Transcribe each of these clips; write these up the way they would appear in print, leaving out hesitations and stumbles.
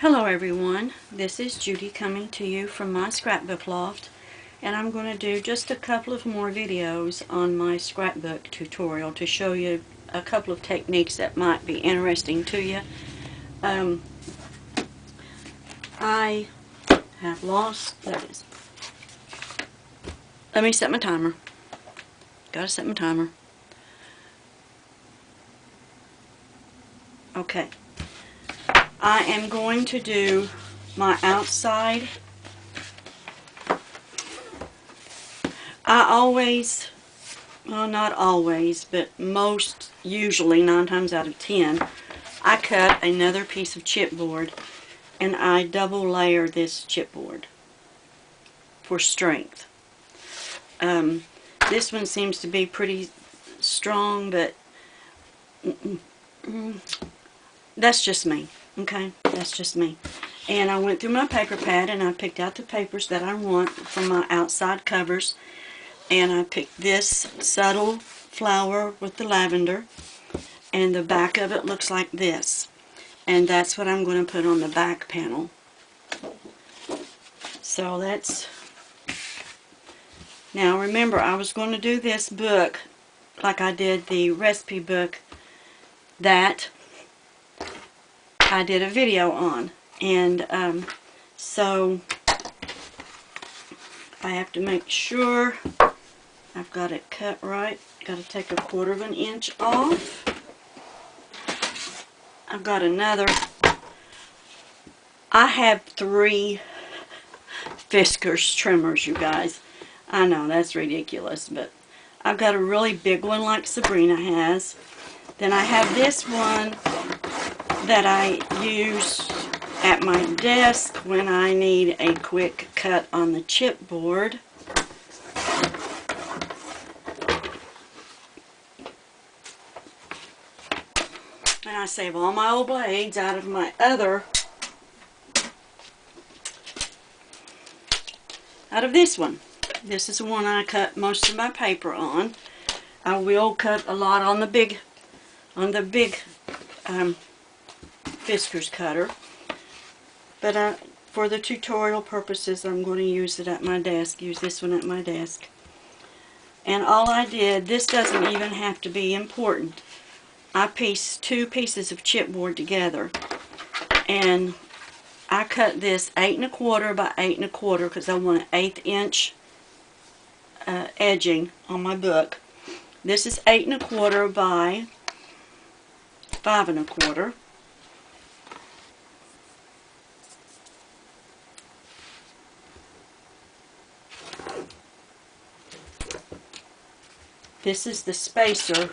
Hello everyone, this is Judy coming to you from my scrapbook loft, and I'm going to do just a couple of more videos on my scrapbook tutorial to show you a couple of techniques that might be interesting to you. I have lost, there it is. Let me set my timer. Gotta set my timer. Okay. I am going to do my outside. I always, well, not always, but most, usually 9 times out of 10, I cut another piece of chipboard and I double layer this chipboard for strength. This one seems to be pretty strong, but that's just me. Okay, that's just me. And I went through my paper pad and I picked out the papers that I want for my outside covers. And I picked this subtle flower with the lavender. And the back of it looks like this. And that's what I'm going to put on the back panel. So that's... Now remember, I was going to do this book like I did the recipe book that I did a video on, and so I have to make sure I've got it cut right. Got to take 1/4 of an inch off. I've got another. I have 3 Fiskars trimmers, you guys. I know that's ridiculous, but I've got a really big one like Sabrina has. Then I have this one that I use at my desk when I need a quick cut on the chipboard. And I save all my old blades out of my other, out of this one. This is the one I cut most of my paper on. I will cut a lot on the big Fiskars cutter, but for the tutorial purposes I'm going to use it at my desk, use this one at my desk. And all I did, this doesn't even have to be important, I pieced 2 pieces of chipboard together, and I cut this 8 1/4 by 8 1/4 because I want an 1/8 inch edging on my book. This is 8 1/4 by 5 1/4. This is the spacer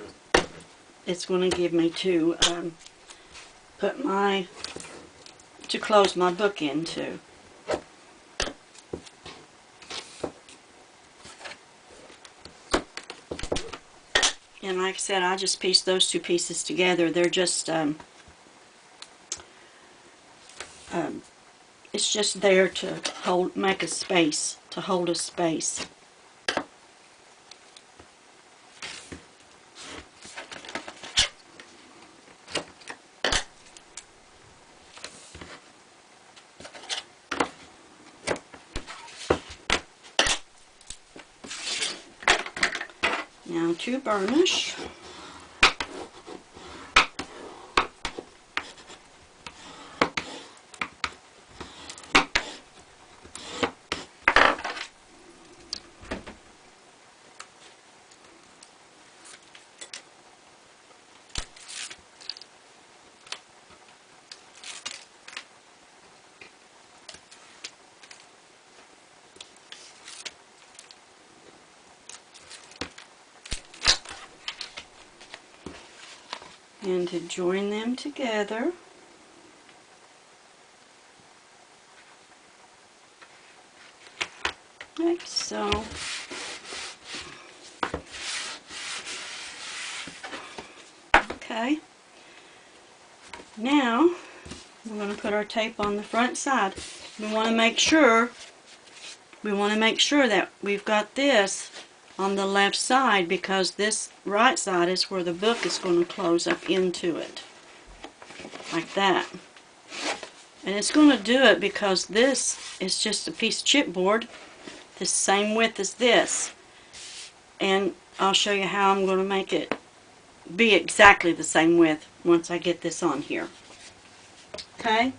it's going to give me to close my book into. And like I said, I just pieced those 2 pieces together. They're just it's just there to make a space, to hold a space. Now to burnish. And to join them together, like so. Okay. Now we're going to put our tape on the front side. We want to make sure that we've got this on the left side, because this right side is where the book is going to close up into it, like that. And it's going to do it because this is just a piece of chipboard, the same width as this. And I'll show you how I'm going to make it be exactly the same width once I get this on here. Okay?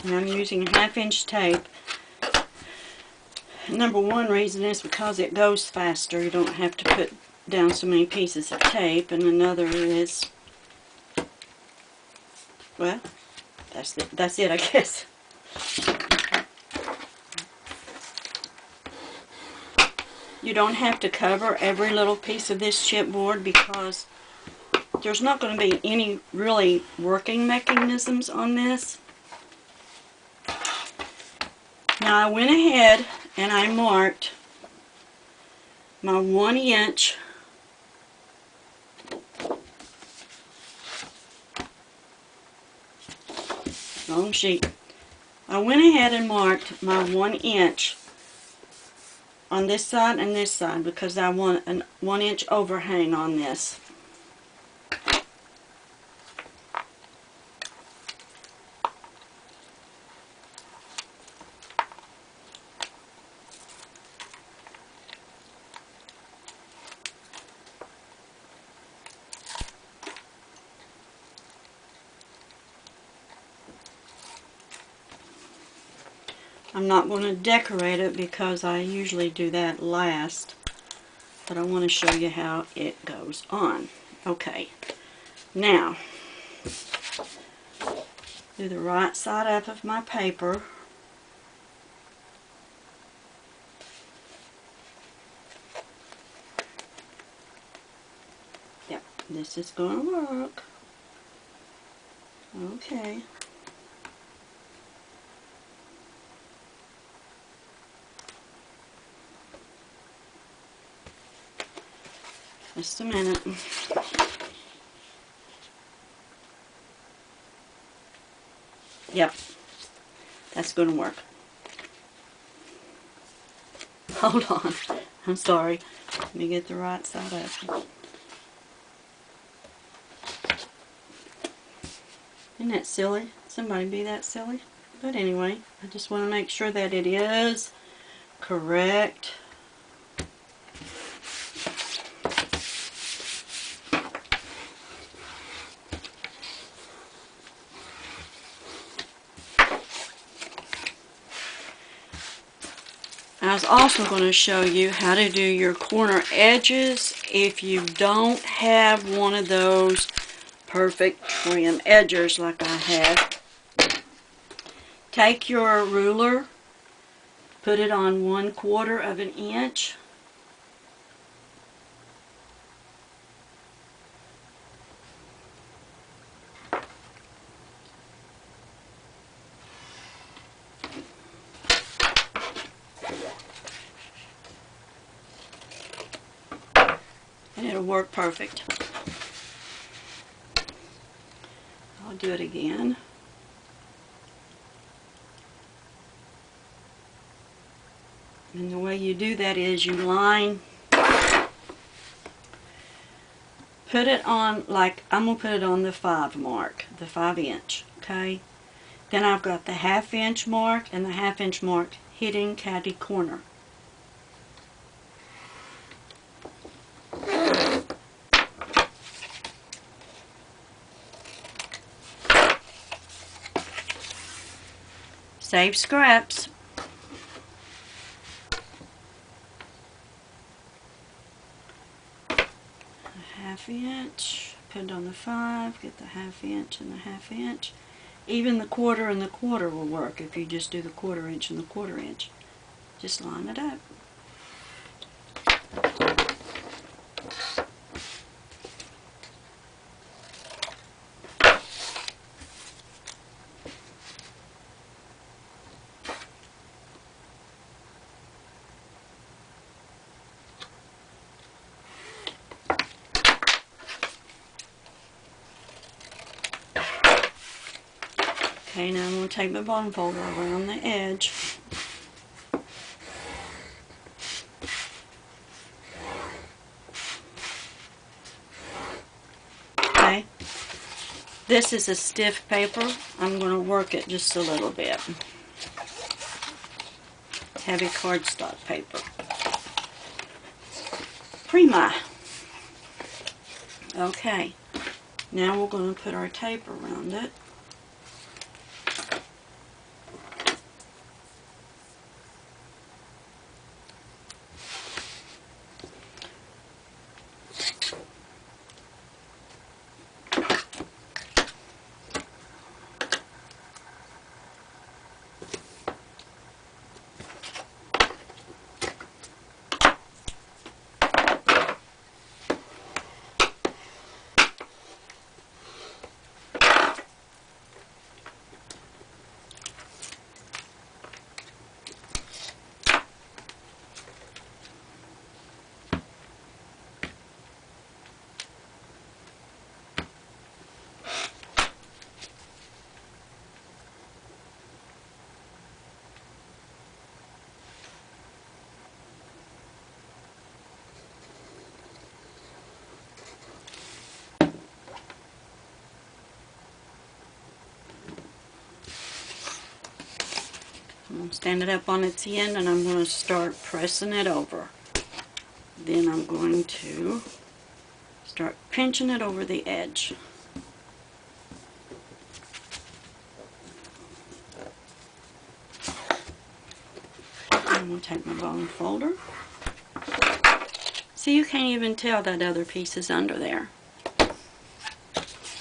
And I'm using a 1/2-inch tape. Number one reason is because it goes faster. You don't have to put down so many pieces of tape. And another is, well, that's it, I guess. You don't have to cover every little piece of this chipboard because there's not going to be any really working mechanisms on this. Now I went ahead and I marked my 1-inch long sheet. I went ahead and marked my 1-inch on this side and this side because I want a 1-inch overhang on this. I'm not going to decorate it because I usually do that last, but I want to show you how it goes on. Okay, now do the right side up of my paper. Yep, this is going to work. Okay. Just a minute. Yep, that's going to work. Hold on. I'm sorry. Let me get the right side up. Isn't that silly? Somebody be that silly? But anyway, I just want to make sure that it is correct. I was also going to show you how to do your corner edges if you don't have one of those perfect trim edgers like I have. Take your ruler, put it on 1/4 of an inch. And it'll work perfect. I'll do it again. And the way you do that is you line, put it on, like I'm going to put it on the 5 mark, the 5-inch, okay? Then I've got the 1/2-inch mark and the 1/2-inch mark hitting catty corner. Save scraps. A 1/2-inch, put it on the 5, get the 1/2-inch and the 1/2-inch. Even the 1/4 and the 1/4 will work if you just do the 1/4 inch and the 1/4 inch. Just line it up. Okay, now I'm going to take my bottom folder around the edge. Okay, this is a stiff paper. I'm going to work it just a little bit. Heavy cardstock paper. Prima. Okay, now we're going to put our tape around it. I'm going to stand it up on its end and I'm going to start pressing it over. Then I'm going to start pinching it over the edge. I'm going to take my bone folder. See, you can't even tell that other piece is under there.